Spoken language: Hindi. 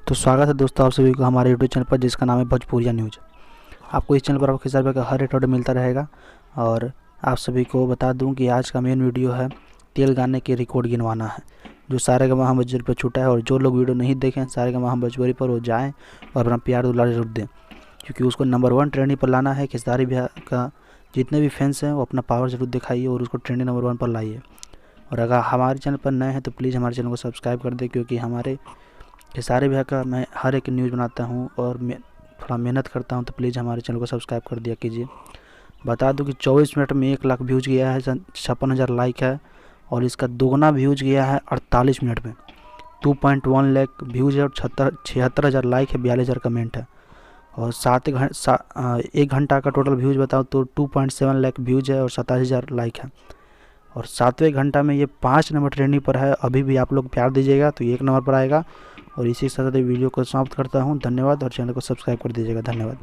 तो स्वागत है दोस्तों आप सभी को हमारे यूट्यूब चैनल पर, जिसका नाम है भोजपुरिया न्यूज। आपको इस चैनल पर आपको किस रुपये का हर रेट ऑर्डर मिलता रहेगा। और आप सभी को बता दूं कि आज का मेन वीडियो है तेल गाने के रिकॉर्ड गिनवाना है, जो सारेगामा हम भोजपुरी पर छूटा है। और जो लोग वीडियो नहीं देखें सारेगामा हम भोजपुरी पर, वो जाएँ और अपना प्यार दुलार जरूर दें, क्योंकि उसको नंबर 1 ट्रेंडिंग पर लाना है। खेसारी भैया का जितने भी फैंस हैं वो अपना पावर जरूर दिखाइए और उसको ट्रेंडिंग नंबर 1 पर लाइए। और अगर हमारे चैनल पर नए हैं तो प्लीज़ हमारे चैनल को सब्सक्राइब कर दें, क्योंकि हमारे खेसारी भैया का मैं हर एक न्यूज़ बनाता हूँ और मैं थोड़ा मेहनत करता हूँ, तो प्लीज़ हमारे चैनल को सब्सक्राइब कर दिया कीजिए। बता दूं कि 24 मिनट में 1 लाख व्यूज़ गया है, 56,000 लाइक है। और इसका दोगुना व्यूज़ गया है 48 मिनट में, 2.1 लाख व्यूज़ है और 76,000 लाइक है, 42,000 कमेंट है। और 1 घंटा का टोटल व्यूज़ बताऊँ तो 2.7 लाख व्यूज़ है और 27,000 लाइक है। और 7वें घंटा में ये 5 नंबर ट्रेंडिंग पर है। अभी भी आप लोग प्यार दीजिएगा तो 1 नंबर पर आएगा। और इसी के साथ वीडियो को समाप्त करता हूँ। धन्यवाद और चैनल को सब्सक्राइब कर दीजिएगा। धन्यवाद।